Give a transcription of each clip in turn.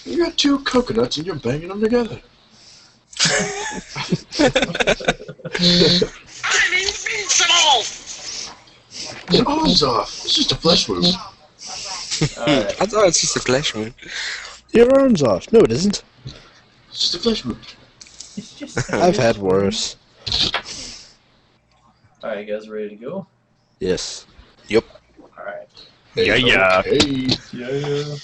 You got two coconuts and you're banging them together. I'm invincible! Your arms off. It's just a flesh wound. I thought it's just a flesh wound. Your arm's off. No, it isn't. It's just a flesh wound. It's just I've had worse. Alright, you guys ready to go? Yes. Alright. Yeah. Okay. Yeah.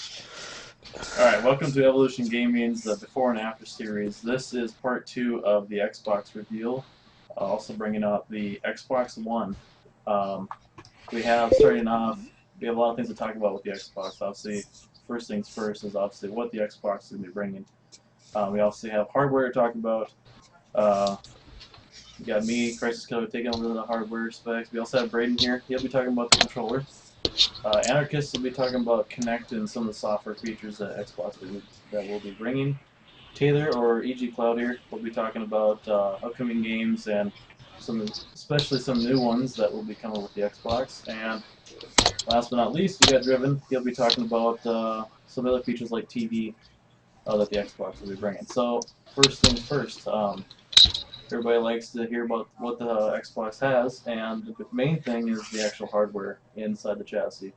Alright, welcome to Evolution Gaming's the Before and After series. This is part 2 of the Xbox reveal. Also bringing up the Xbox One. We have a lot of things to talk about with the Xbox. Obviously, first things first is obviously what the Xbox is going to be bringing. We also have hardware to talk about. We got me, CRYSIS KILL3R, taking over the hardware specs. We also have Braden here. He'll be talking about the controller. Anarchist will be talking about Kinect and some of the software features that Xbox will be bringing. Taylor, or EG Cloud here, will be talking about upcoming games and especially some new ones that will be coming with the Xbox. And last but not least, we got Driven. He'll be talking about some other features like TV that the Xbox will be bringing. So first things first. Everybody likes to hear about what the Xbox has, and the main thing is the actual hardware inside the chassis.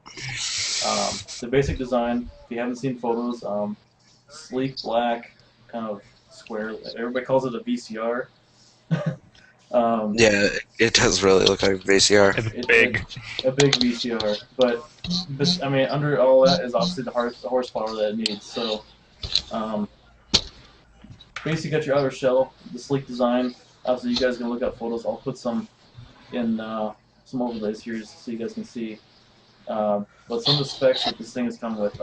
The basic design, if you haven't seen photos, sleek black, kind of square. Everybody calls it a VCR. Yeah, it does really look like a VCR. It's big. A big VCR, but this, I mean, under all that is obviously the horsepower that it needs. So, basically, you got your outer shell, the sleek design. Obviously, you guys can look up photos. I'll put some in some overlays here just so you guys can see. But some of the specs that this thing is coming with.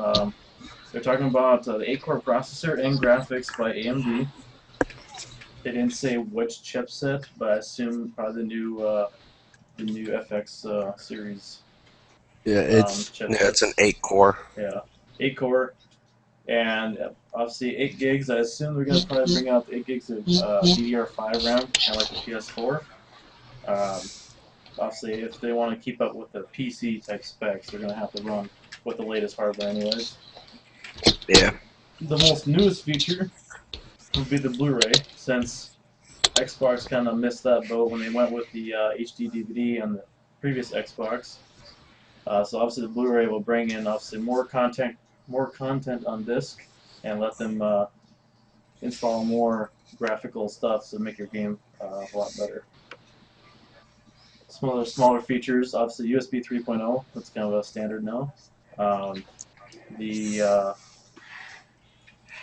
They're talking about the 8-core processor and graphics by AMD. They didn't say which chipset, but I assume probably the new FX series. Yeah, Chipset. It's an 8-core. Yeah, 8-core. And obviously 8 gigs. I assume they're going to probably bring out 8 gigs of DDR5 RAM, kind of like the PS4. Obviously, if they want to keep up with the PC type specs, they're going to have to run with the latest hardware anyways. Yeah. The most newest feature would be the Blu-ray, since Xbox kind of missed that boat when they went with the HD DVD on the previous Xbox. So obviously the Blu-ray will bring in obviously more content on disc, and let them install more graphical stuff to make your game a lot better. Some other smaller features, obviously USB 3.0, that's kind of a standard now. The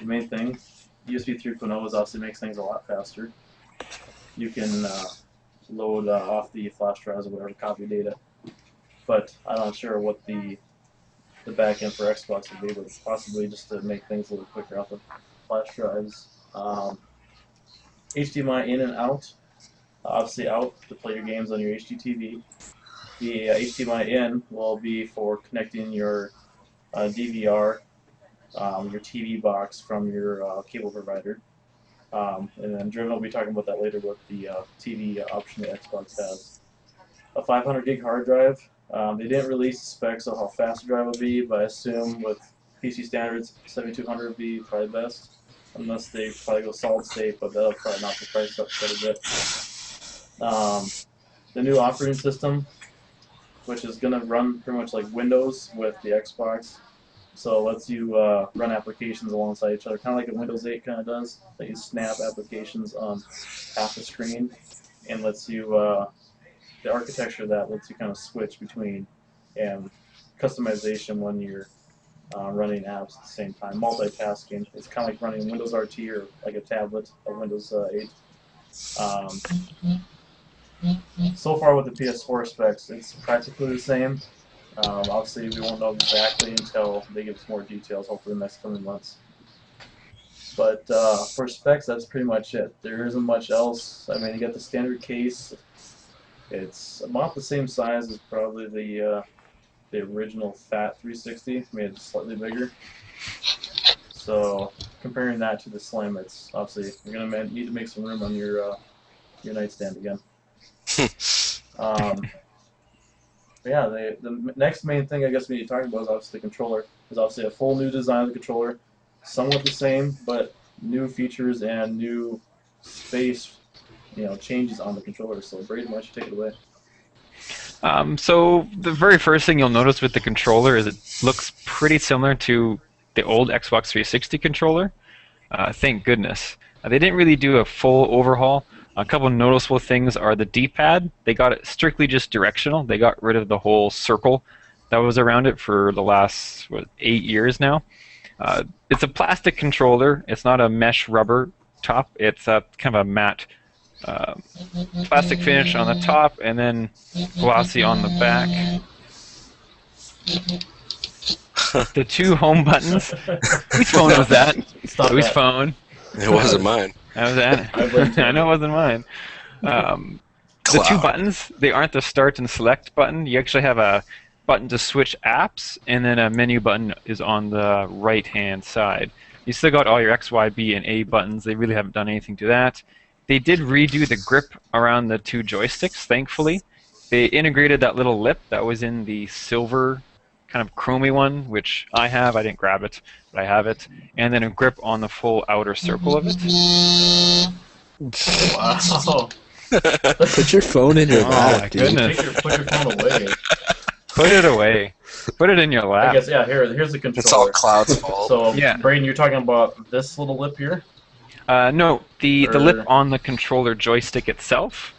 main thing, USB 3.0 is obviously makes things a lot faster. You can load off the flash drives or whatever, copy data. But I'm not sure what the back end for Xbox would be, but possibly just to make things a little quicker off of flash drives. HDMI in and out. Obviously out to play your games on your HDTV. The HDMI in will be for connecting your DVR, your TV box from your cable provider. And then Driven will be talking about that later with the TV option that Xbox has. A 500 gig hard drive. They didn't release the specs of how fast the drive will be, but I assume with PC standards, 7200 would be probably best. Unless they probably go solid state, but that'll probably knock the price up quite a bit. The new operating system, which is going to run pretty much like Windows with the Xbox. So it lets you run applications alongside each other, kind of like a Windows 8 kind of does. That you snap applications on half the screen, and lets you, the architecture of that lets you kind of switch between and customization when you're running apps at the same time. Multitasking. It's kind of like running Windows RT or like a tablet of Windows 8. So far with the PS4 specs, it's practically the same. Obviously, we won't know exactly until they give us more details, hopefully in the next coming months. But for specs, that's pretty much it. There isn't much else. I mean, you got the standard case. It's about the same size as probably the original Fat 360, made it slightly bigger. So comparing that to the Slim, it's obviously you're gonna need to make some room on your nightstand again. Yeah, the next main thing I guess we need to talk about is obviously the controller. There's obviously a full new design of the controller. somewhat the same, but new features and new space, changes on the controller. So Braden, why don't you take it away? So the very first thing you'll notice with the controller is it looks pretty similar to the old Xbox 360 controller. Thank goodness. They didn't really do a full overhaul. A couple of noticeable things are the D-pad. They got it strictly just directional. They got rid of the whole circle that was around it for the last 8 years now. It's a plastic controller. It's not a mesh rubber top. It's a kind of a matte plastic finish on the top and then glossy on the back. The two home buttons. Whose phone was that? Stop Whose that. phone? It wasn't mine. That was that. I know it wasn't mine. The two Cloud. buttons, they aren't the start and select button. You actually have a button to switch apps, and then a menu button is on the right-hand side. You still got all your X, Y, B, and A buttons. They really haven't done anything to that. They did redo the grip around the two joysticks, thankfully. They integrated that little lip that was in the silver kind of chromy one, which I have. I didn't grab it, but I have it. And then a grip on the full outer circle of it. Wow. Put your phone in your Oh, lap, my dude. goodness. Put your phone away. Put it away. Put it in your I lap. guess, yeah, here's the controller. It's all Cloud's fault. So, Yeah. Braden, you're talking about this little lip here? No, the Or- lip on the controller joystick itself.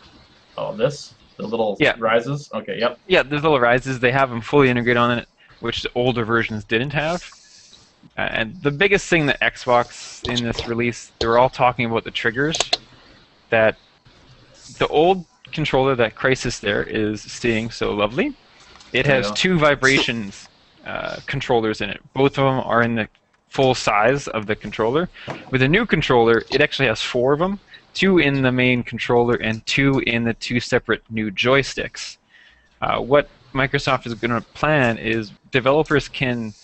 Oh, this? The little Yeah. rises? Okay, yep. Yeah, there's little rises. They have them fully integrated on it, which the older versions didn't have. And the biggest thing that Xbox in this release, they were all talking about the triggers. That the old controller that CRYSIS there is seeing so lovely, it has Yeah. two vibrations controllers in it. Both of them are in the full size of the controller. With the new controller, it actually has 4 of them. 2 in the main controller and 2 in the 2 separate new joysticks. What Microsoft is going to plan is developers can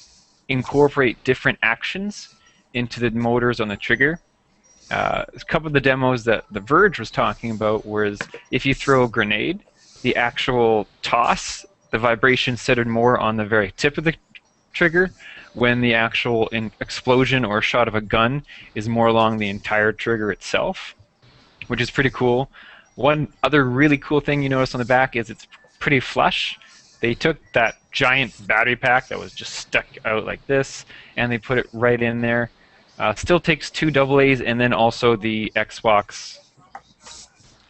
incorporate different actions into the motors on the trigger. A couple of the demos that The Verge was talking about was if you throw a grenade, the actual toss, the vibration centered more on the very tip of the trigger, when the actual explosion or shot of a gun is more along the entire trigger itself, which is pretty cool. One other really cool thing you notice on the back is it's pretty flush. They took that giant battery pack that was just stuck out like this, and they put it right in there. Still takes 2 AA's and then also the Xbox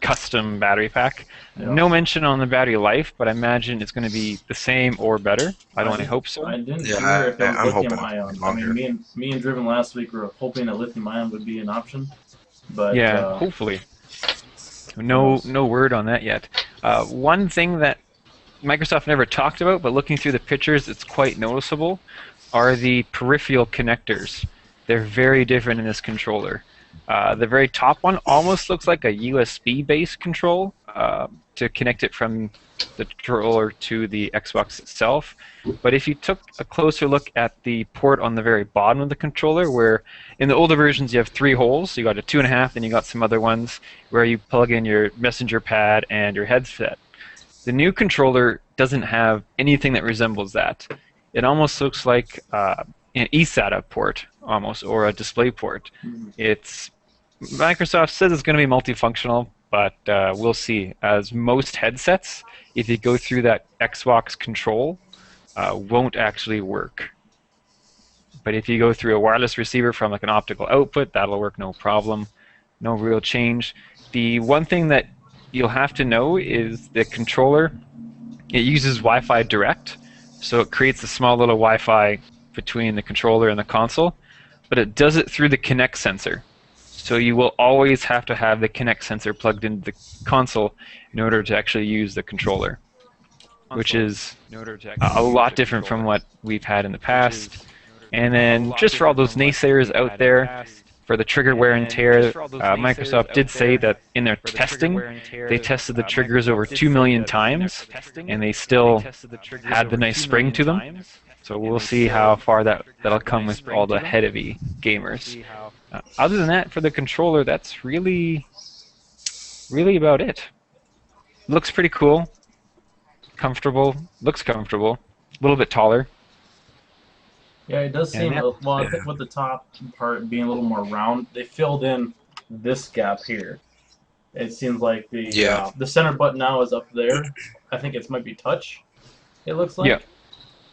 custom battery pack. Yeah. No mention on the battery life, but I imagine it's going to be the same or better. I don't hope so. I didn't Yeah, hear if it I'm was hoping lithium ion. I longer. mean, me and Driven last week were hoping that lithium ion would be an option, but Yeah, hopefully. No word on that yet. One thing that Microsoft never talked about, but looking through the pictures, it's quite noticeable, are the peripheral connectors. They're very different in this controller. The very top one almost looks like a USB-based control to connect it from the controller to the Xbox itself. But if you took a closer look at the port on the very bottom of the controller, where in the older versions you have 3 holes, you got a 2.5, and you got some other ones where you plug in your messenger pad and your headset. The new controller doesn't have anything that resembles that. It almost looks like an eSATA port, almost, or a display port. It's Microsoft says it's going to be multifunctional, but we'll see. As most headsets, if you go through that Xbox control, won't actually work. But if you go through a wireless receiver from like an optical output, that'll work no problem. No real change. The one thing that you'll have to know is the controller, it uses Wi-Fi Direct, so it creates a small little Wi-Fi between the controller and the console, but it does it through the Kinect sensor. So you will always have to have the Kinect sensor plugged into the console in order to actually use the controller, which is a lot different from what we've had in the past. And then just for all those naysayers out there, for the trigger wear and tear, Microsoft did say that in their testing, they tested the triggers over 2 million times, and they still had the nice spring to them. So we'll see how far that'll come with all the heavy gamers. Other than that, for the controller, that's really about it. Looks pretty cool. Comfortable. Looks comfortable. A little bit taller. Yeah, it does seem. And Well, I think with the top part being a little more round, they filled in this gap here. It seems like Yeah. the center button now is up there. I think it might be touch. It looks yeah, like.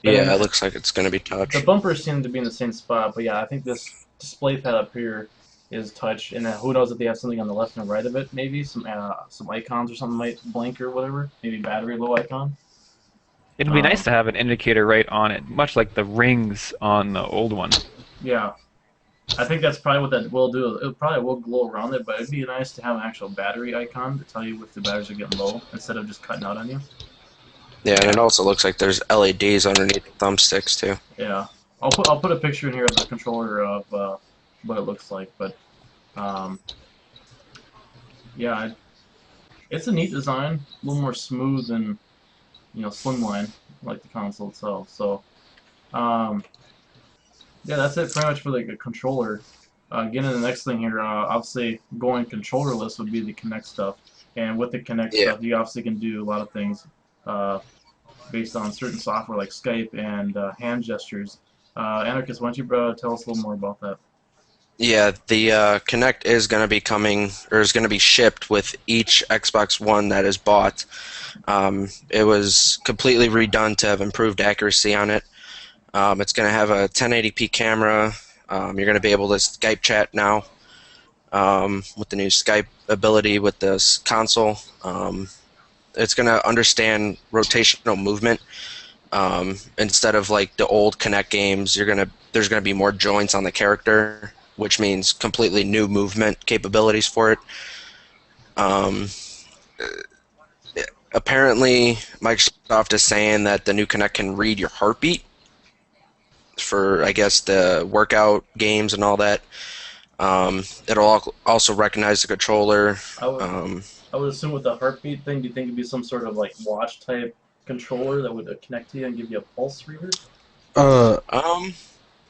And Yeah, then it looks like it's going to be the touch. bumpers seem to be in the same spot, but yeah, I think this display pad up here is touch, and then who knows if they have something on the left and right of it? Maybe some icons or something might blink or whatever. Maybe battery low icon. it'd be nice Um, to have an indicator right on it, much like the rings on the old one. yeah, I think that's probably what that will do. It probably will glow around it, but it'd be nice to have an actual battery icon to tell you if the batteries are getting low instead of just cutting out on you. Yeah, and it also looks like there's LEDs underneath the thumbsticks too. Yeah, I'll put a picture in here of the controller of what it looks like, but um, yeah, it's a neat design, a little more smooth and slimline like the console itself. So um, yeah, that's it pretty much for like a controller. Getting to the next thing here, obviously going controllerless would be the Kinect stuff, and with the Kinect Yeah. stuff, you obviously can do a lot of things uh, based on certain software like Skype and hand gestures. Anarchist, why don't you tell us a little more about that? Yeah, the Kinect is going to be coming, or is going to be shipped with each Xbox One that is bought. It was completely redone to have improved accuracy on it. It's going to have a 1080p camera. You're going to be able to Skype chat now with the new Skype ability with this console. It's going to understand rotational movement. Instead of like the old Kinect games, there's going to be more joints on the character, which means completely new movement capabilities for it. Apparently, Microsoft is saying that the new Kinect can read your heartbeat for, I guess, the workout games and all that. It'll also recognize the controller. I would assume with the heartbeat thing, do you think it'd be some sort of like watch type controller that would connect to you and give you a pulse reader? Um,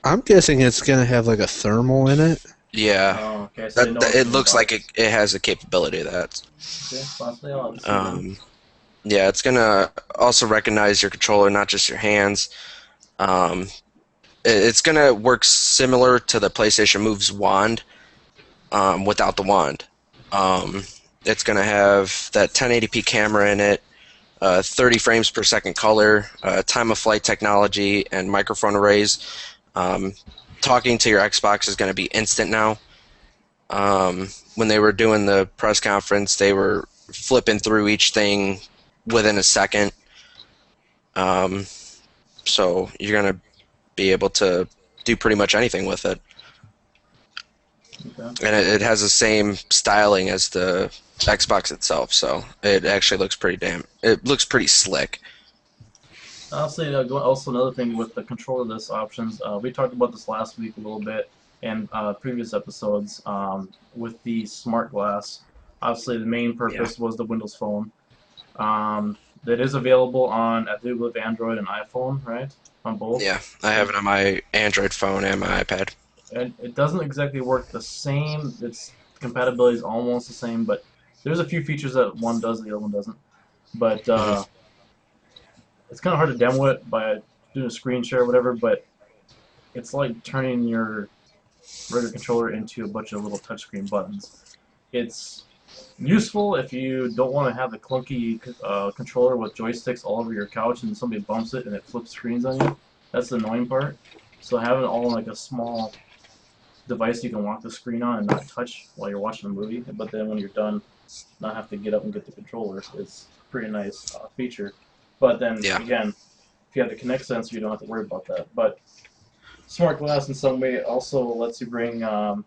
I'm guessing it's gonna have like a thermal in it. yeah, Oh, okay. So it looks like it has the capability of that. Okay, possibly I'll have to see then. Yeah, it's gonna also recognize your controller, not just your hands. Um, it's gonna work similar to the PlayStation Move's wand, without the wand. It's gonna have that 1080p camera in it, 30 frames per second color, time of flight technology, and microphone arrays. Talking to your Xbox is going to be instant now. When they were doing the press conference, they were flipping through each thing within a second. So you're going to be able to do pretty much anything with it. Okay. And it has the same styling as the Xbox itself, so it actually looks it looks pretty slick. Honestly, also another thing with the controllerless options, we talked about this last week a little bit in previous episodes with the smart glass. Obviously, the main purpose was the Windows Phone. That is available on, I believe, Android and iPhone, right? On both. Yeah, I have it on my Android phone and my iPad. And it doesn't exactly work the same. Its compatibility is almost the same, but there's a few features that one does, the other one doesn't. But it's kind of hard to demo it by doing a screen share or whatever. But it's like turning your regular controller into a bunch of little touchscreen buttons. It's useful if you don't want to have a clunky controller with joysticks all over your couch and somebody bumps it and it flips screens on you. That's the annoying part. So having it all in like a small device you can walk the screen on and not touch while you're watching a movie, but then when you're done, not have to get up and get the controller is a pretty nice feature. But then again, if you have the Kinect sensor, you don't have to worry about that. But Smart Glass in some way also lets you bring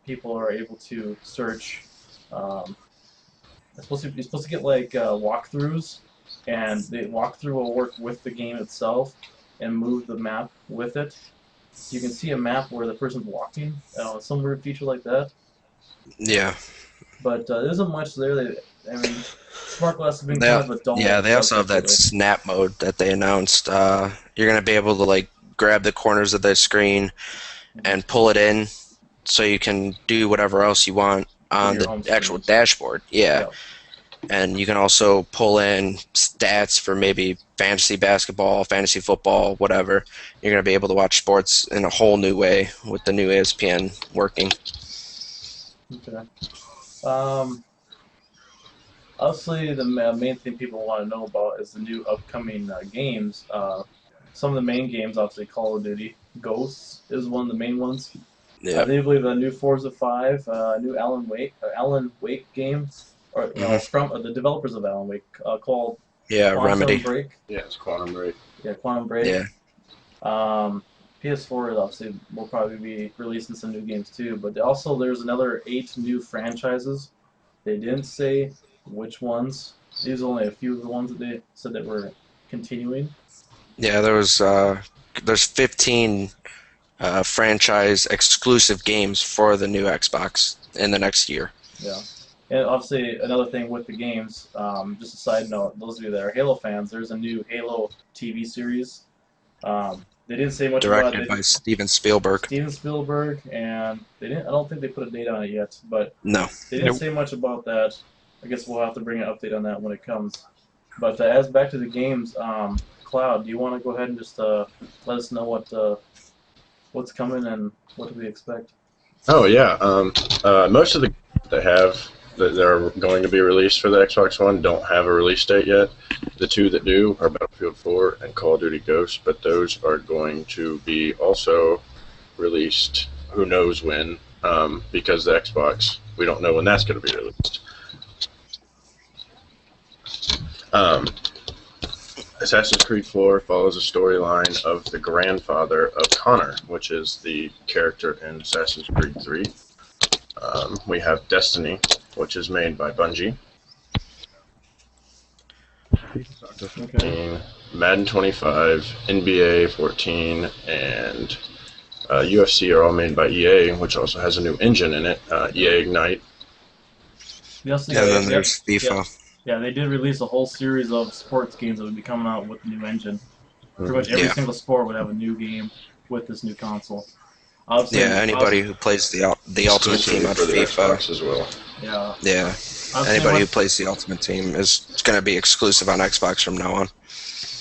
people are able to search. You're supposed to get like walkthroughs, and the walkthrough will work with the game itself and move the map with it. So you can see a map where the person's walking, some weird feature like that. Yeah. But there isn't much there. I mean, Smart Glass has been kind of a dull. Yeah, they also have that snap mode that they announced. You're gonna be able to like grab the corners of the screen and pull it in, so you can do whatever else you want on the actual dashboard. Yeah. and you can also pull in stats for maybe fantasy basketball, fantasy football, whatever. You're going to be able to watch sports in a whole new way with the new ESPN working. Okay. Obviously, the main thing people want to know about is the new upcoming games. Some of the main games, obviously, Call of Duty. Ghosts is one of the main ones. Yeah. They believe a new Forza 5, a new Alan Wake game, or from the developers of Alan Wake, called Quantum Remedy. Break. Yeah, it's Quantum Break. Yeah, Quantum Break. Yeah. PS4 obviously will probably be releasing some new games too, but there's another 8 new franchises. They didn't say which ones. These are only a few of the ones that they said that were continuing. Yeah, there's 15 franchise exclusive games for the new Xbox in the next year. Yeah. And obviously, another thing with the games, just a side note, those of you that are Halo fans, there's a new Halo TV series. They didn't say much about it. Directed by Steven Spielberg. Steven Spielberg, and they didn't. I don't think they put a date on it yet, but No. they didn't say much about that. I guess we'll have to bring an update on that when it comes. But as back to the games, Cloud, do you want to go ahead and just let us know what's coming and what do we expect? Oh yeah, most of the games that are going to be released for the Xbox One don't have a release date yet. The two that do are Battlefield 4 and Call of Duty Ghosts, but those are going to be also released who knows when, because the Xbox, we don't know when that's going to be released. Assassin's Creed 4 follows a storyline of the grandfather of Connor, which is the character in Assassin's Creed 3. We have Destiny, which is made by Bungie. Okay. Madden 25, NBA 14, and UFC are all made by EA, which also has a new engine in it, EA Ignite. And then there's FIFA. Yeah, they did release a whole series of sports games that would be coming out with the new engine. Pretty much every single sport would have a new game with this new console. Anybody who plays the Ultimate Team on for the FIFA Xbox as well. Yeah. Anybody who plays the Ultimate Team is going to be exclusive on Xbox from now on.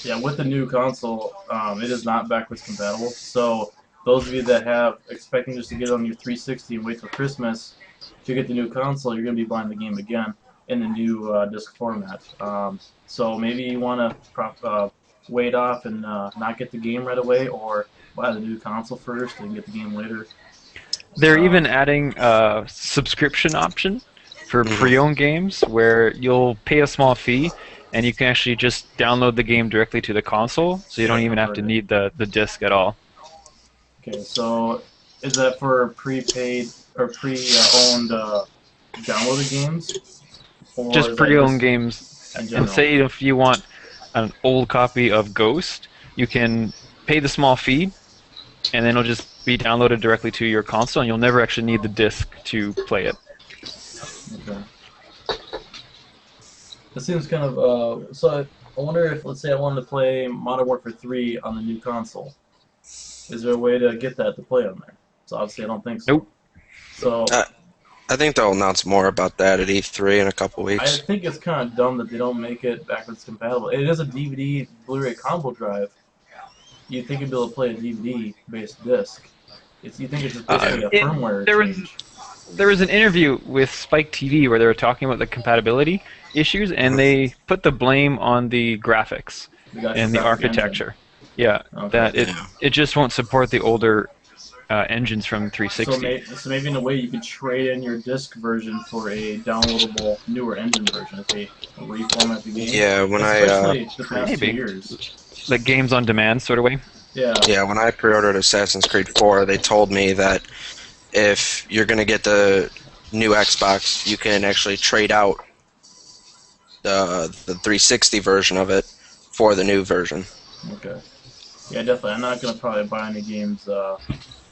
Yeah, with the new console, it is not backwards compatible. So those of you that have expecting just to get it on your 360 and wait till Christmas to get the new console, you're going to be buying the game again in the new disc format. So maybe you want to wait off and not get the game right away, or buy the new console first and get the game later. They're even adding a subscription option for pre-owned games where you'll pay a small fee and you can actually just download the game directly to the console, so you don't even have to need the disc at all. Okay, so is that for prepaid or pre-owned downloaded games? Or Just pre-owned games. And say if you want an old copy of Ghost, you can pay the small fee, and then it'll just be downloaded directly to your console, and you'll never actually need the disc to play it. Okay. It seems kind of so. I wonder if, let's say, I wanted to play Modern Warfare 3 on the new console. Is there a way to get that to play on there? So obviously, I don't think so. Nope. So I think they'll announce more about that at E3 in a couple I weeks. think it's kind of dumb that they don't make it backwards compatible. It is a DVD Blu-ray combo drive. You'd think you'd be able to play a DVD-based disc. You think it's just basically a firmware change. There was an interview with Spike TV where they were talking about the compatibility issues, and they put the blame on the graphics and the architecture. Yeah, Okay. that it just won't support the older engines from 360. So maybe in a way you could trade in your disc version for a downloadable newer engine version if they reformat the game. Yeah, especially the past 2 years. Like games on demand sort of way. Yeah. When I pre-ordered Assassin's Creed 4, they told me that if you're going to get the new Xbox, you can actually trade out the 360 version of it for the new version. Okay. Yeah, definitely. I'm not going to probably buy any games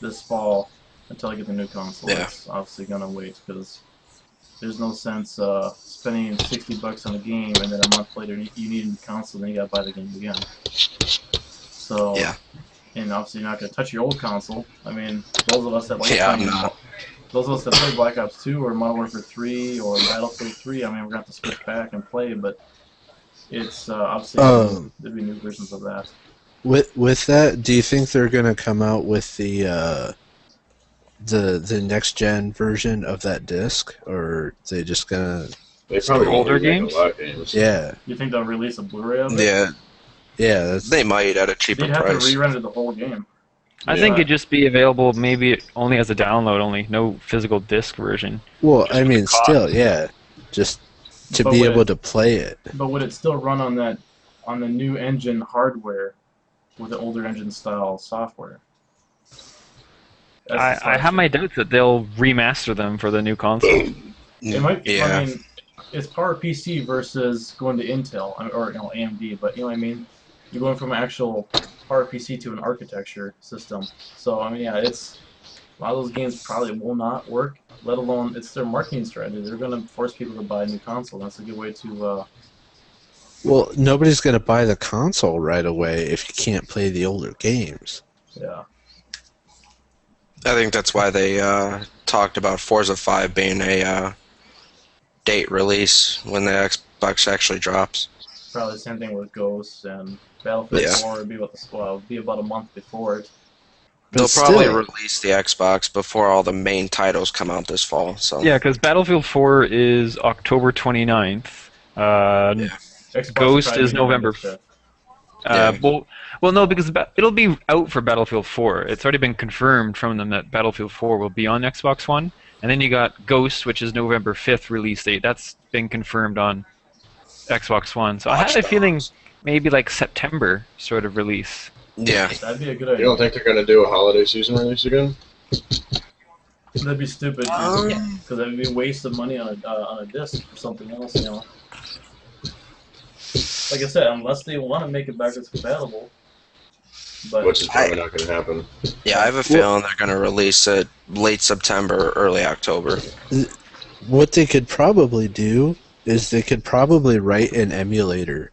this fall until I get the new console. Yeah. It's obviously going to wait because there's no sense spending $60 on a game and then a month later you need a new console and then you got to buy the game again. So, Yeah. And obviously you're not going to touch your old console. I mean, those of us that like playing, those of us that play Black Ops 2 or Modern Warfare 3 or Battlefield 3, I mean, we're going to have to switch back and play, but it's obviously there'll be new versions of that. With that, do you think they're gonna come out with the next gen version of that disc, or are they just gonna? They probably older won't remake games? a lot of games. Yeah, You think they'll release a Blu-ray of it? Yeah, yeah. they might at a cheaper They'd have price. to re-render the whole game. I think it'd just be available maybe only as a download, only no physical disc version. Well, Just I for mean, the cost. still, yeah, just to But be would able it- to play it. But would it still run on the new engine hardware with the older engine style software? That's the I have my doubts that they'll remaster them for the new console. It might. Yeah. I mean, it's PowerPC versus going to Intel or AMD, but you know what I mean. You're going from an actual PowerPC to an architecture system. So I mean, yeah, it's a lot of those games probably will not work. Let alone it's their marketing strategy. They're going to force people to buy a new console. That's a good way to. Well, nobody's gonna buy the console right away if you can't play the older games. Yeah. I think that's why they talked about Forza 5 being a date release when the Xbox actually drops. Probably the same thing with Ghosts and Battlefield Yeah. 4 would be about a month before it. But They'll probably still- release the Xbox before all the main titles come out this fall. So Yeah, because Battlefield 4 is October 29th. Xbox Ghost probably is be November 5th. Yeah. Well, no, because it'll be out for Battlefield 4. It's already been confirmed from them that Battlefield 4 will be on Xbox One. And then you got Ghost, which is November 5th release date. That's been confirmed on Xbox One. So I have a feeling maybe like September sort of release. yeah, That'd be a good You idea. don't think they're going to do a holiday season release again? That'd be stupid because that'd be a waste of money on a disc for something else, you know. Like I said, unless they want to make it backwards compatible. But Which is probably not going to happen. yeah, I have a feeling they're going to release it late September, early October. What they could probably do is they could probably write an emulator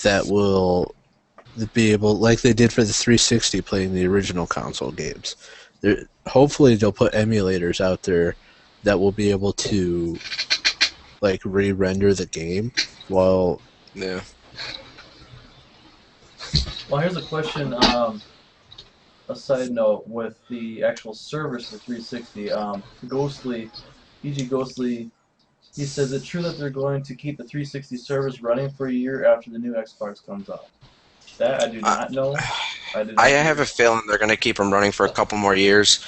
that will be able, like they did for the 360 playing the original console games. Hopefully they'll put emulators out there that will be able to like re-render the game while Yeah. well, here's a question. A side note with the actual servers for 360. Ghostly, EG Ghostly, he says it's true that they're going to keep the 360 servers running for a year after the new Xbox comes out. That I do not know. I have a feeling they're going to keep them running for a couple more years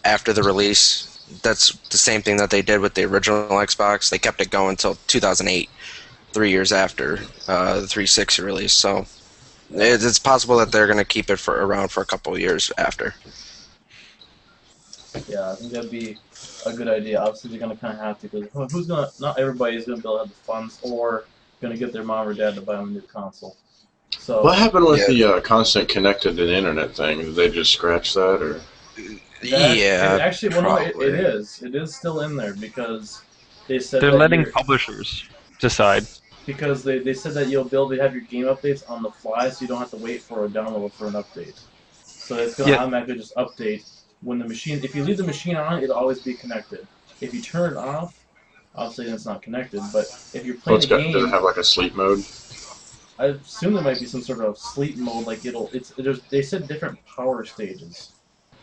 after the release. That's the same thing that they did with the original Xbox. They kept it going until 2008, 3 years after the 360 release. So it's possible that they're going to keep it around for a couple of years after. Yeah, I think that'd be a good idea. Obviously, they're going to kind of have to, because who's going to, not everybody's going to be able to have the funds or going to get their mom or dad to buy them a new console. So, What happened with the constant connected to the internet thing? Did they just scratch that, or? Yeah, it actually, well, no, it probably. is. It is still in there because they said They're that letting you're- publishers decide. because they said that you'll be able to have your game updates on the fly, so you don't have to wait for a download for an update. So it's going to Yeah. automatically just update when the machine. If you leave the machine on, it'll always be connected. If you turn it off, obviously then it's not connected. But if you're Oh, playing it's the got, does it game, have like a sleep mode? I assume there might be some sort of sleep mode. Like they said different power stages.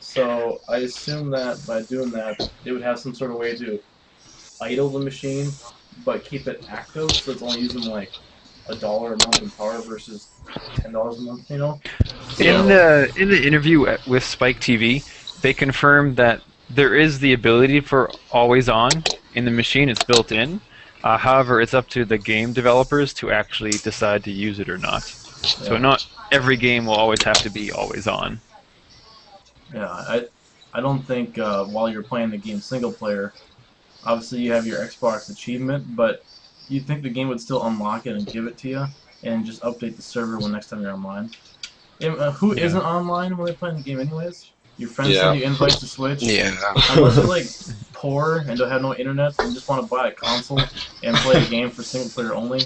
So I assume that by doing that, they would have some sort of way to idle the machine, but keep it active, so it's only using like $1 a month in power versus $10 a month. You know. In the interview with Spike TV, they confirmed that there is the ability for always on in the machine. It's built in. However, it's up to the game developers to actually decide to use it or not. So Yeah. not every game will always have to be always on. Yeah, I don't think while you're playing the game single player, obviously you have your Xbox achievement, but you'd think the game would still unlock it and give it to you, and just update the server when next time you're online. Who isn't online when they're playing the game anyways? Your friends send you invites to Switch. Yeah. Unless you're like poor and don't have no internet and just want to buy a console and play the game for single player only,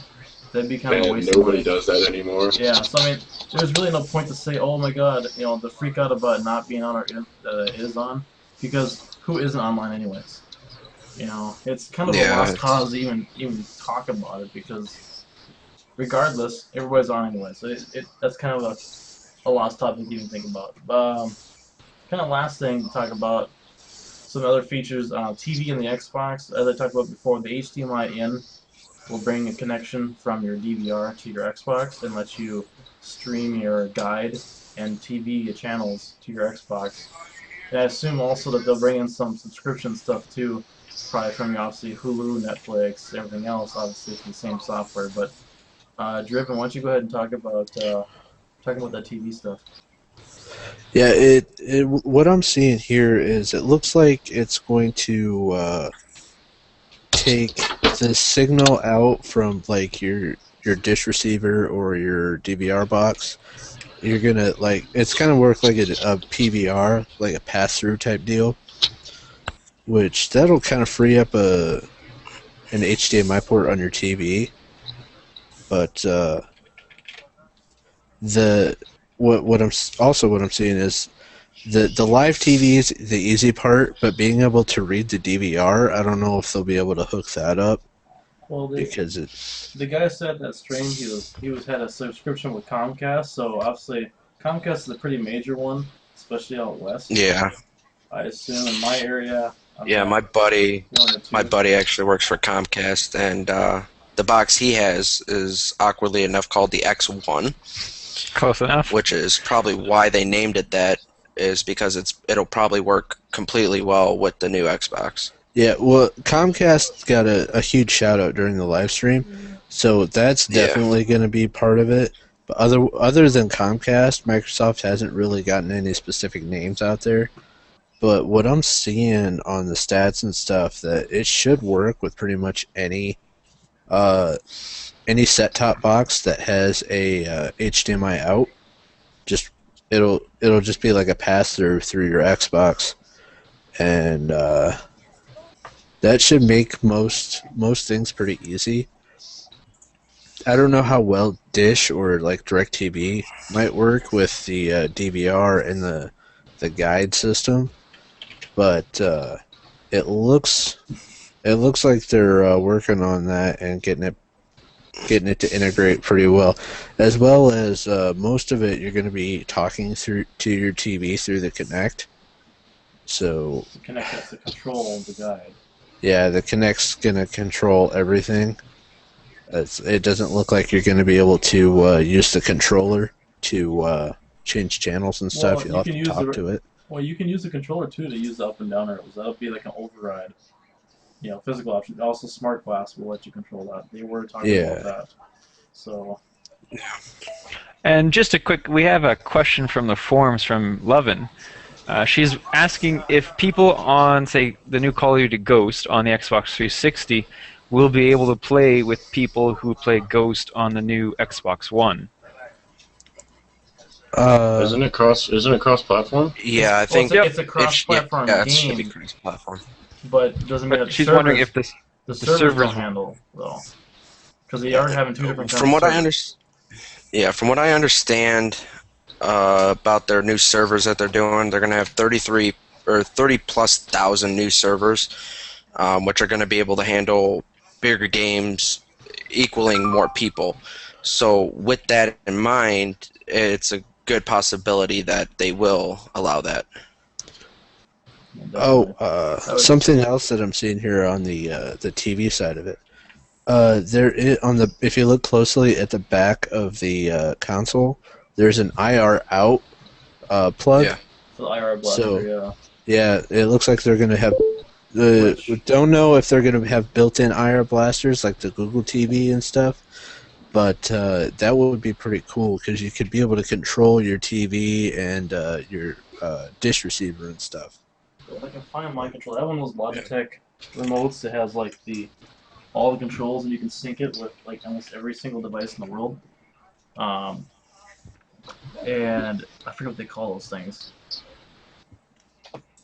that'd be kind of a And waste of nobody money. does that anymore. Yeah, so I mean, there's really no point to say, oh my god, you know, the freak out about it not being on or it is on. because who isn't online anyways? You know, it's kind of a Yeah, lost it's- cause to even talk about it because regardless, everybody's on anyway. So that's kind of a lost topic to even think about. Kind of last thing to talk about some other features. TV in the Xbox, as I talked about before, the HDMI in will bring a connection from your DVR to your Xbox and let you stream your guide and TV channels to your Xbox. And I assume also that they'll bring in some subscription stuff too, probably from your obviously Hulu, Netflix, everything else, obviously from the same software. But Driven, why don't you go ahead and talk about that TV stuff? Yeah, what I'm seeing here is it looks like it's going to take the signal out from like your dish receiver or your DVR box. You're gonna like it's gonna work like a PVR, like a pass-through type deal, which that'll kind of free up an HDMI port on your TV. But the what what I'm seeing is the live TV is the easy part, but being able to read the DVR, I don't know if they'll be able to hook that up Well, because the guy said that stream he had a subscription with Comcast, so obviously Comcast is a pretty major one, especially out west. yeah, I assume in my area. yeah. My buddy, we only have two. my buddy actually works for Comcast, and the box he has is awkwardly enough called the X1, Close enough. which is probably why they named it that. Is because it'll probably work completely well with the new Xbox. yeah, well, Comcast got a huge shout out during the live stream, so that's Yeah. definitely going to be part of it. But other than Comcast, Microsoft hasn't really gotten any specific names out there. But what I'm seeing on the stats and stuff, that it should work with pretty much any set-top box that has a HDMI out. Just it'll just be like a pass-through through your Xbox, and that should make most things pretty easy. I don't know how well Dish or like DirecTV might work with the DVR and the guide system, but it looks like they're working on that and getting it to integrate pretty well, as well as most of it you're going to be talking through to your TV through the Kinect. So Connect us to control the guide. yeah, the Kinect's going to control everything. It doesn't look like you're going to be able to use the controller to change channels and stuff. Well, You'll have to talk to it. Well, you can use the controller too to use the up and down arrows. That'll be like an override. You know, physical option. Also, Smart Glass will let you control that. They were talking about that. So. And just we have a question from the forums from Lovin. She's asking if people on, say, the new Call of Duty Ghost on the Xbox 360 will be able to play with people who play Ghost on the new Xbox One. Isn't it cross-platform? Yeah, I think it's a cross-platform yeah, it should game, be cross-platform. but it doesn't mean But that she's servers, wondering if the servers servers don't handle though, because they are having two different. From what I understand about their new servers that they're doing, they're going to have 33 or 30,000+ new servers, which are going to be able to handle bigger games, equaling more people. So with that in mind, it's a good possibility that they will allow that. Something else that I'm seeing here on the TV side of it. If you look closely at the back of the console, there's an IR out plug. Yeah. For the IR blaster, yeah, it looks like they're going to have. We don't know if they're going to have built-in IR blasters like the Google TV and stuff, but that would be pretty cool because you could be able to control your TV and your dish receiver and stuff. If I can find my controller, I have one of those Logitech remotes that has like all the controls, and you can sync it with like almost every single device in the world. And I forget what they call those things.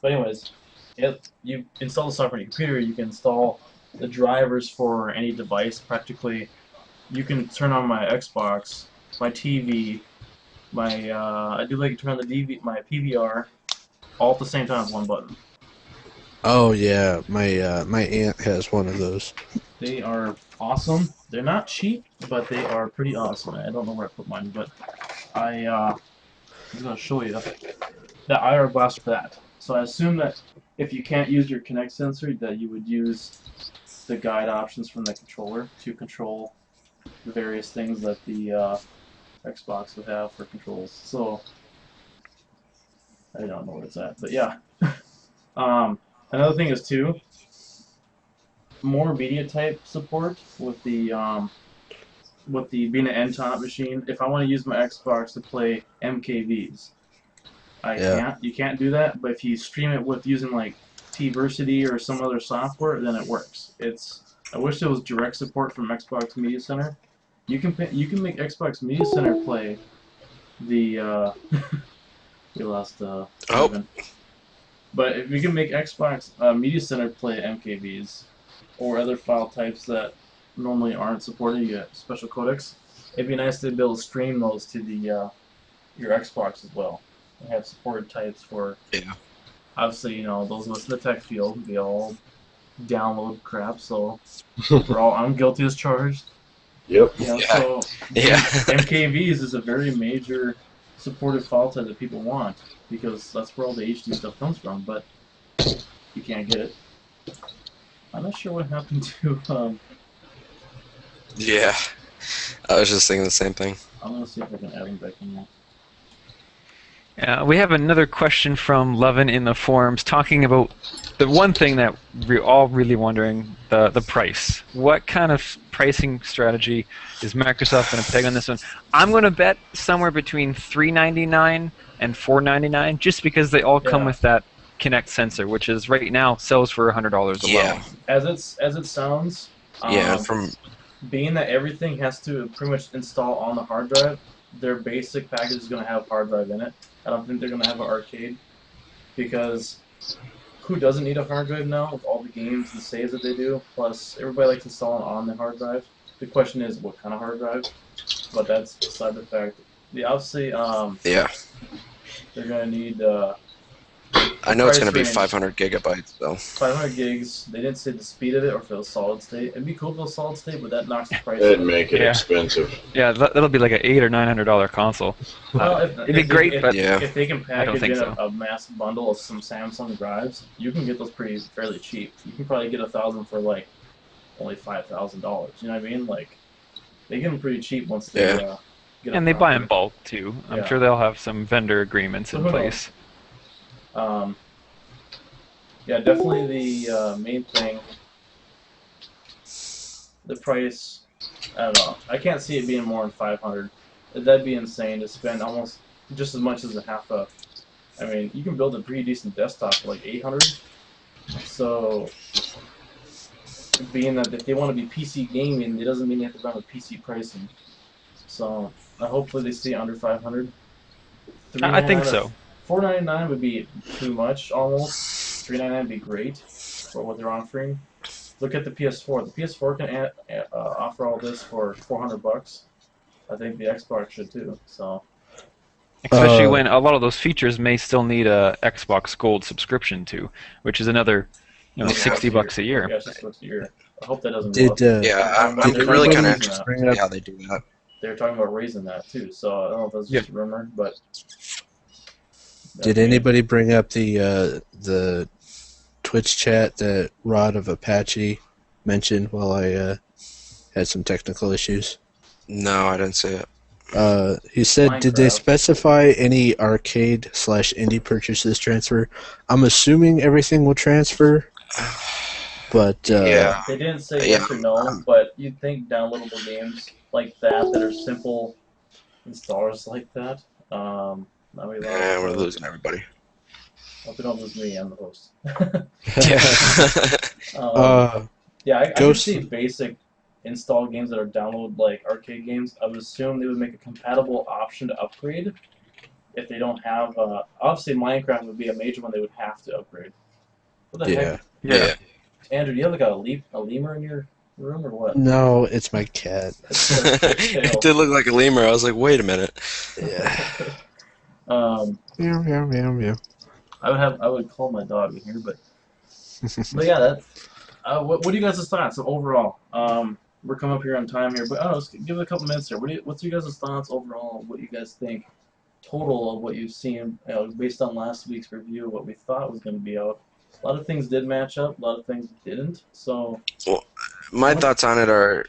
But anyways, you install the software on your computer. You can install the drivers for any device. Practically, you can turn on my Xbox, my TV, my I do like to turn on the my PVR, all at the same time with one button. Oh yeah, my aunt has one of those. They are awesome. They're not cheap, but they are pretty awesome. I don't know where I put mine, but I'm gonna show you that IR blaster for that. So I assume that if you can't use your Kinect sensor, that you would use the guide options from the controller to control the various things that the Xbox would have for controls. So I don't know where it's at, but yeah. Another thing is too, more media type support with the being an NTOP machine. If I want to use my Xbox to play MKVs, I Yeah. can't. You can't do that. But if you stream it with using like T-Versity or some other software, then it works. I wish there was direct support from Xbox Media Center. You can make Xbox Media Center play the we lost Ivan. But if you can make Xbox Media Center play MKVs or other file types that normally aren't supported, you get special codecs. It'd be nice to be able to stream those to the your Xbox as well. And have supported types for. Yeah. Obviously, you know, those of us in the tech field, we all download crap, so I'm guilty as charged. Yep. You know, Yeah. so Yeah. MKVs is a very major supported file type that people want because that's where all the HD stuff comes from, but you can't get it. I'm not sure what happened to. Yeah. I was just thinking the same thing. I'm gonna see if I can add him back in there. We have another question from Levin in the forums talking about the one thing that we're all really wondering, the price. What kind of pricing strategy is Microsoft going to peg on this one? I'm going to bet somewhere between $3.99 and $4.99 just because they all come with that Kinect sensor, which is right now sells for $100 alone. Yeah. As it sounds, Yeah, from being that everything has to pretty much install on the hard drive, their basic package is going to have hard drive in it. I don't think they're going to have an arcade because who doesn't need a hard drive now with all the games and saves that they do? Plus, everybody likes to install it on the hard drive. The question is what kind of hard drive, but that's beside the fact. Obviously, yeah. they're going to need. I know it's going to be range. 500 gigabytes, though. 500 gigs. They didn't say the speed of it or if it was solid state. It'd be cool if it was solid state, but that knocks the price It'd up. make it Yeah. expensive. Yeah, that'll be like an $800 or $900 console. Well, It'd be great, but Yeah. if they can package think in so. a mass bundle of some Samsung drives, you can get those fairly cheap. You can probably get 1,000 for like only $5,000. You know what I mean? Like they get them pretty cheap once they Yeah. get. And they buy in bulk too. I'm Yeah. sure they'll have some vendor agreements So in who place. Yeah, definitely the main thing. The price, I don't know. I can't see it being more than 500. That'd be insane to spend almost just as much as a half a. I mean, you can build a pretty decent desktop for like 800. So, being that if they want to be PC gaming, it doesn't mean they have to run with PC pricing. So, hopefully they stay under 500. I think so. $4.99 would be too much almost. $3.99 would be great for what they're offering. Look at the PS4. The PS4 can offer all this for $400. I think the Xbox should too. So. Especially when a lot of those features may still need a Xbox Gold subscription to, which is another, $60 a year. Yeah, $60 a year. I hope that doesn't. Did go up. Yeah, I'm They're really kind of raising interested that. to see how they do that. They're talking about raising that too. So I don't know if that's just a rumor, but. Did anybody bring up the Twitch chat that Rod of Apache mentioned while I had some technical issues? No, I didn't see it. He said, did they Minecraft. specify any arcade/indie purchases transfer? I'm assuming everything will transfer, but Yeah. They didn't say Yeah. yes or no, but you'd think downloadable games like that are simple installers like that. Now we Yeah, we're lost. losing everybody. Hope you don't lose me. I'm the host. Yeah. Yeah, I could Ghost- see basic install games that are download like arcade games. I would assume they would make a compatible option to upgrade if they don't have. Obviously, Minecraft would be a major one they would have to upgrade. What the heck, Yeah. Andrew? Do you have like a lemur in your room or what? no, it's my cat. It did look like a lemur. I was like, wait a minute. Yeah. Um, Meow, meow, meow, meow. I would call my dog in here, but But yeah, that. What are you guys' thoughts overall? We're coming up here on time here, but I don't know, let's give it a couple minutes here. What's your guys' thoughts overall? What you guys think total of what you've seen, based on last week's review, what we thought was going to be out? A lot of things did match up, a lot of things didn't. So, My thoughts on it are,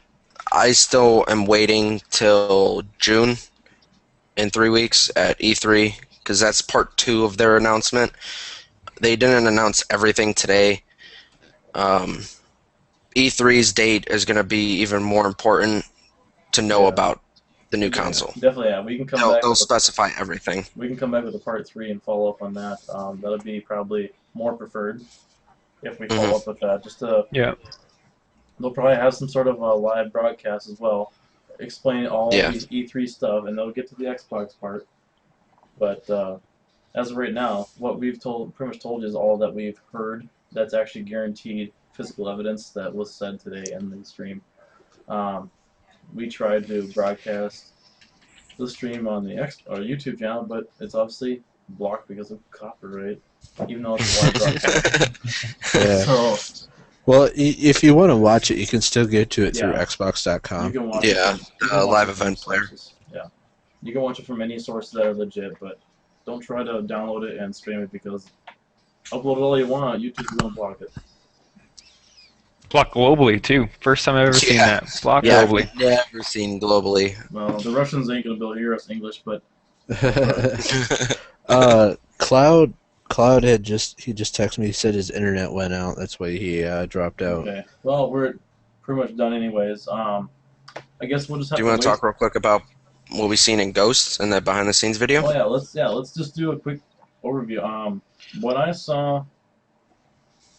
I still am waiting till June in 3 weeks at E3 because that's part 2 of their announcement. They didn't announce everything today. E3's date is going to be even more important to know about the new console. Definitely, yeah. We can come back. They'll specify everything. We can come back with a part 3 and follow up on that. That'll be probably more preferred if we follow up with that. Just to they'll probably have some sort of a live broadcast as well, explaining all these E3 stuff, and they'll get to the Xbox part. But as of right now, what we've pretty much told you is all that we've heard. That's actually guaranteed physical evidence that was said today in the stream. We tried to broadcast the stream on the our YouTube channel, but it's obviously blocked because of copyright, even though it's a live broadcast. Yeah. So, well, if you want to watch it, you can still get to it through Xbox.com. you can watch live event player. Yeah, you can watch it from any sources that are legit, but don't try to download it and stream it because upload it all you want, YouTube's gonna block it. Block globally too. First time I've ever seen that. Block globally. I've never seen globally. Well, the Russians ain't gonna be able to hear us English, but Cloud had just texted me. He said his internet went out. That's why he dropped out. okay. Well, we're pretty much done anyways. I guess we'll just have Do to you want wait. to talk real quick about what we've seen in Ghosts in that behind the scenes video? Oh let's just do a quick overview. What I saw,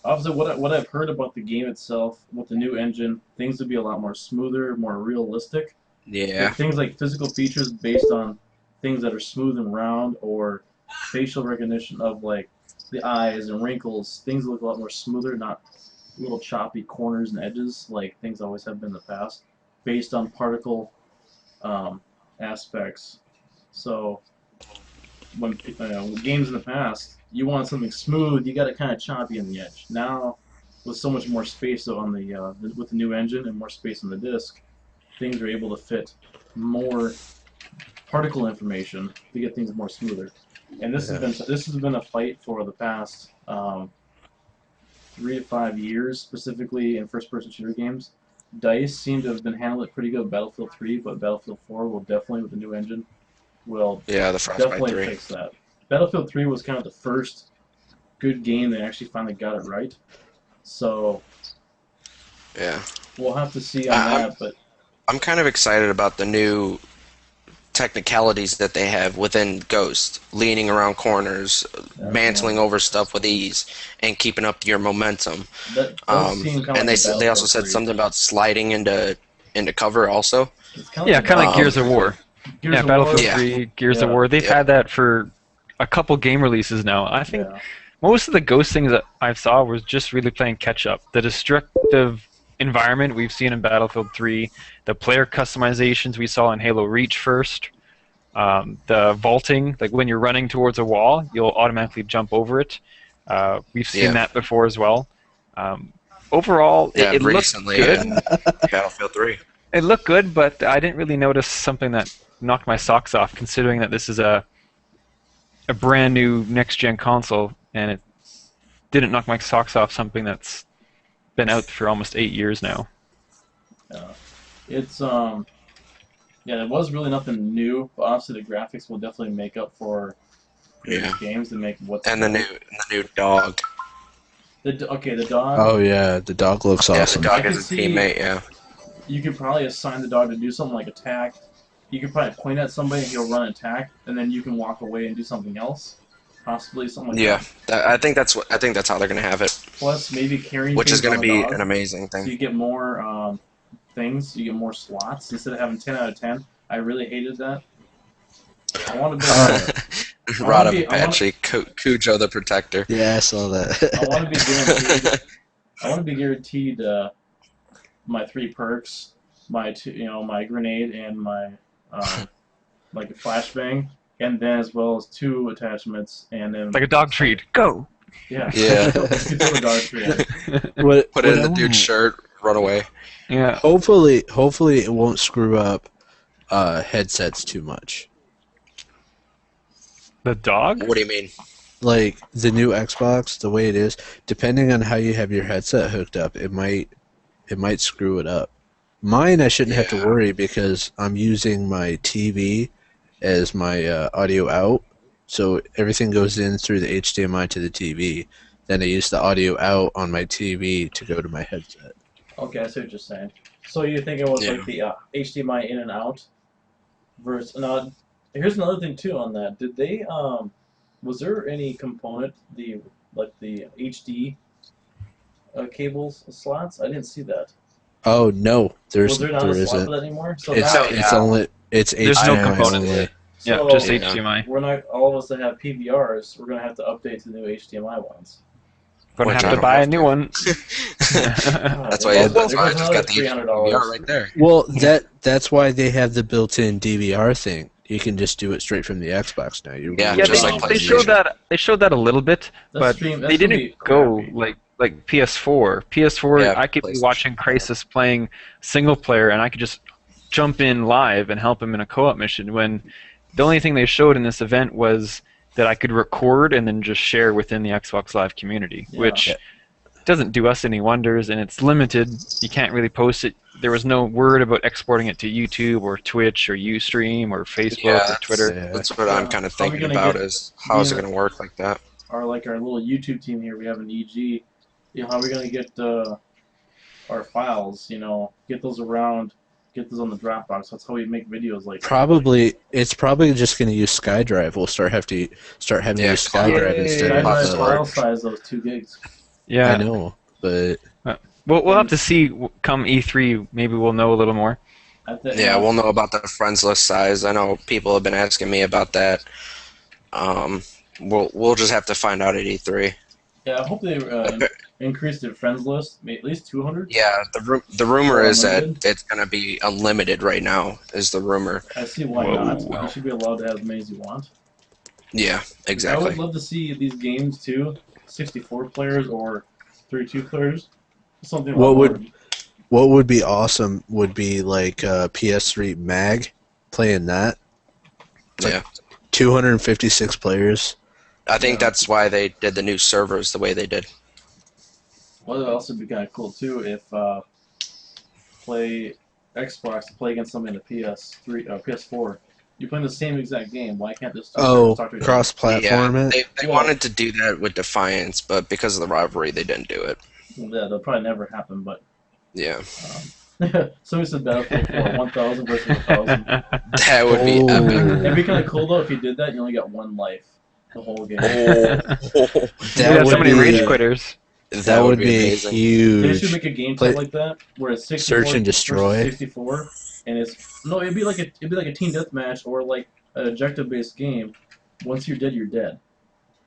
obviously what I've heard about the game itself with the new engine, things would be a lot more smoother, more realistic. Yeah. Things like physical features based on things that are smooth and round, or facial recognition of like the eyes and wrinkles. Things look a lot more smoother, not little choppy corners and edges like things always have been in the past, based on particle aspects. So when games in the past, you want something smooth, you got it kind of choppy in the edge. Now, with so much more space on with the new engine and more space on the disc, things are able to fit more particle information to get things more smoother. And this has been a fight for the past 3 to 5 years, specifically in first-person shooter games. DICE seem to have been handling it pretty good with Battlefield 3, but Battlefield 4 will definitely, with the new engine, will the Frostbite definitely 3. fix that. Battlefield 3 was kind of the first good game that actually finally got it right. So Yeah. we'll have to see on that. But I'm kind of excited about the new technicalities that they have within Ghost, leaning around corners, mantling over stuff with ease, and keeping up your momentum. that does seem kind of And like they also Battlefield said 3. something about sliding into cover also. It's kind Yeah, kind of like Gears of War. Gears of Battlefield War. 3, Gears of War. They've had that for a couple game releases now. I think most of the Ghost things that I saw was just really playing catch up. The destructive environment we've seen in Battlefield 3, the player customizations we saw in Halo Reach first, the vaulting, like when you're running towards a wall, you'll automatically jump over it. We've seen that before as well. Overall, it looked good. Battlefield 3. It looked good, but I didn't really notice something that knocked my socks off, considering that this is a brand new next-gen console, and it didn't knock my socks off something that's been out for almost 8 years now. It's there was really nothing new, but obviously the graphics will definitely make up for previous games and make what's and the new dog. The dog. Oh yeah, the dog looks awesome. The dog is a teammate. Yeah. You could probably assign the dog to do something like attack. You could probably point at somebody and he'll run and attack, and then you can walk away and do something else, possibly something like that. I think that's how they're gonna have it. Plus, maybe carrying which is things gonna on be the dog, an amazing thing. so you get more things. You get more slots instead of having 10 out of 10. I really hated that. I want to be. Rod Apache, Cujo the Protector. Yeah, I saw that. I want to be guaranteed. I want to be guaranteed my 3 perks, my my grenade and my like a flashbang, and then as well as 2 attachments, and then Like a dog treat. Go. Yeah. Yeah. Let's get to the dark tree. What, Put it in what the I dude's shirt, run away. Yeah. hopefully it won't screw up headsets too much. The dog? What do you mean? Like the new Xbox, the way it is, depending on how you have your headset hooked up, it might screw it up. Mine, I shouldn't have to Yeah. worry because I'm using my TV as my audio out, so everything goes in through the HDMI to the TV. Then I use the audio out on my TV to go to my headset. Okay, I see what you're saying. So you're thinking with Yeah. like the HDMI in and out versus now. Here's another thing too on that. Did they was there any component the HD cables slots? I didn't see that. Oh no, Was there there not a slot isn't. for that anymore? So It's now it's only it's There's no HDMI component. only. Yeah, so just Yeah. HDMI. we're not all of us that have PVRs. We're gonna have to update to the new HDMI ones. Gonna Which I have to don't buy a have new to. one. That's There why goes I just another got the $300. VR right there. Well, that's why they have the built-in DVR thing. You can just do it straight from the Xbox now. You Yeah, Yeah, just they, like they showed PlayStation. that. They showed that a little bit, That but stream- they that's gonna be didn't go crappy. like PS4. PS4, Yeah, I could be PlayStation. watching Crisis playing single player, and I could just jump in live and help him in a co-op mission. When the only thing they showed in this event was that I could record and then just share within the Xbox Live community, Yeah. which doesn't do us any wonders, and it's limited. You can't really post it. There was no word about exporting it to YouTube or Twitch or Ustream or Facebook Yeah, or Twitter. Yeah. That's what I'm kind of How are we thinking gonna about get is how is it the- going to work like that? Our little YouTube team here. We have an EG. You know, how are we gonna get our files? You know, get those around. Get those on the Dropbox. That's how we make videos. Like It's probably just going to use SkyDrive. We'll start having to Yeah, use SkyDrive Yay. instead of SkyDrive That's file hard. size. Those 2 gigs. Yeah, I know, but we'll have to see come E3. Maybe we'll know a little more. Yeah, we'll know about the friends list size. I know people have been asking me about that. We'll just have to find out at E3. Yeah, I hope they increase their friends list. At least 200. Yeah, the rumor is that Unlimited? it's going to be unlimited right now. Is the rumor? I see why Whoa. not. You should be allowed to have as many as you want. Yeah, I exactly. would love to see these games too, 64 players or 32 players. Something. What like would- what would be awesome would be like PS3 Mag playing that. It's like Yeah, 256 players. I think Yeah. that's why they did the new servers the way they did. What would also be kind of cool too if play Xbox to play against somebody in the PS4. You're playing the same exact game. Why can't this two Oh, players talk to each other? cross-platform Yeah, it. they Well- wanted to do that with Defiance, but because of the rivalry, they didn't do it. Yeah, that'll probably never happen. But Yeah, somebody said Battlefield 4, 1,000 versus 1,000. that would be Oh. epic. It'd be kind of cool though if you did that. You only got 1 life the whole game. Oh, We got so would many be- rage quitters. That would be amazing. They huge. should make a game Play- type like that where it's 64 Search and versus destroy. 64, and it'd be like a team deathmatch or like an objective-based game. Once you're dead, you're dead.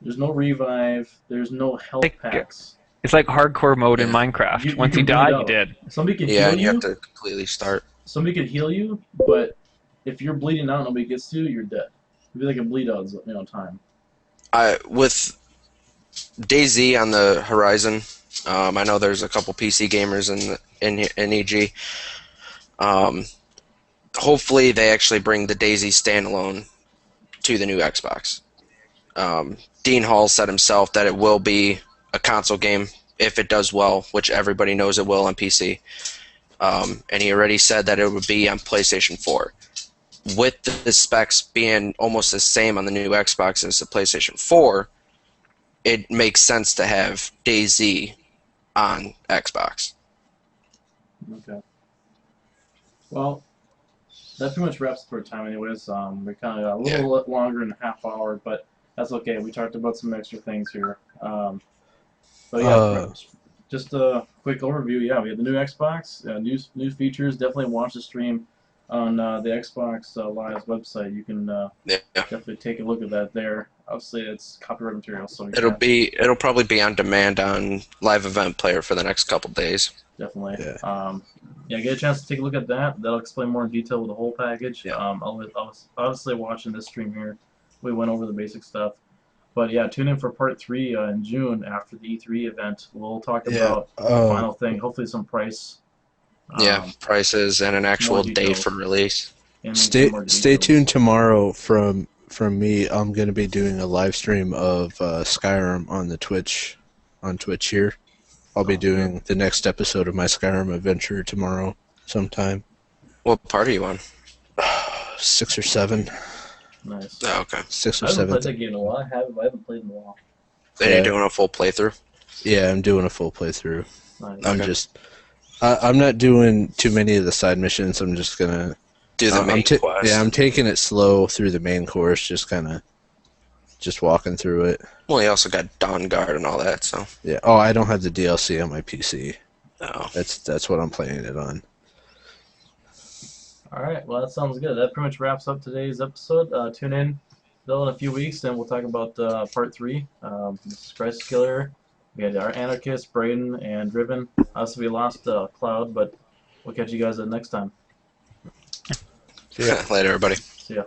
There's no revive. There's no health Like, packs. It's like hardcore mode in Yeah. Minecraft. You Once can you bleed die, you out. dead. Somebody can Yeah, heal and you you. have to completely start. Somebody can heal you, but if you're bleeding out, and nobody gets to you. You're dead. It'd be like a bleed out, time. With DayZ on the horizon, I know there's a couple PC gamers in EG. Hopefully, they actually bring the DayZ standalone to the new Xbox. Dean Hall said himself that it will be a console game if it does well, which everybody knows it will on PC. And he already said that it would be on PlayStation 4. With the specs being almost the same on the new Xbox as the PlayStation 4, it makes sense to have DayZ on Xbox. Okay. Well, that pretty much wraps up our time, anyways. We kind of got a little longer than a half hour, but that's okay. We talked about some extra things here. But yeah, just a quick overview. Yeah, we have the new Xbox, new features. Definitely watch the stream on the Xbox Live's website. You can Yeah. definitely take a look at that there. Obviously, it's copyright material, so you It'll can't- probably be on demand on Live Event Player for the next couple days. definitely. Yeah. Get a chance to take a look at that. That'll explain more in detail with the whole package. Yeah. Obviously watching this stream here, we went over the basic stuff. But yeah, tune in for part 3 in June after the E3 event. We'll talk Yeah, about the final thing. Hopefully, some price. Yeah, prices and an actual date details. for release. And Stay some more stay details. tuned tomorrow from me. I'm going to be doing a live stream of Skyrim on Twitch here. I'll be doing the next episode of my Skyrim adventure tomorrow sometime. What part are you on? 6 or 7. Nice. Oh, okay. 6 or I haven't 7. played that game in a while. I haven't played in a while. Then Yeah. you're doing a full playthrough? Yeah, I'm doing a full playthrough. Nice. I'm not doing too many of the side missions. I'm just gonna Do the main quest. Yeah, I'm taking it slow through the main course, just walking through it. Well, you also got Dawn Guard and all that, so. Yeah. Oh, I don't have the DLC on my PC. No. That's what I'm playing it on. All right. Well, that sounds good. That pretty much wraps up today's episode. Tune in, Bill, in a few weeks, and we'll talk about part 3. This is CRYSIS KILL3R. We had our Anarchist, Braden, and Driven. Also, we lost Cloud, but we'll catch you guys next time. Later, everybody. See ya.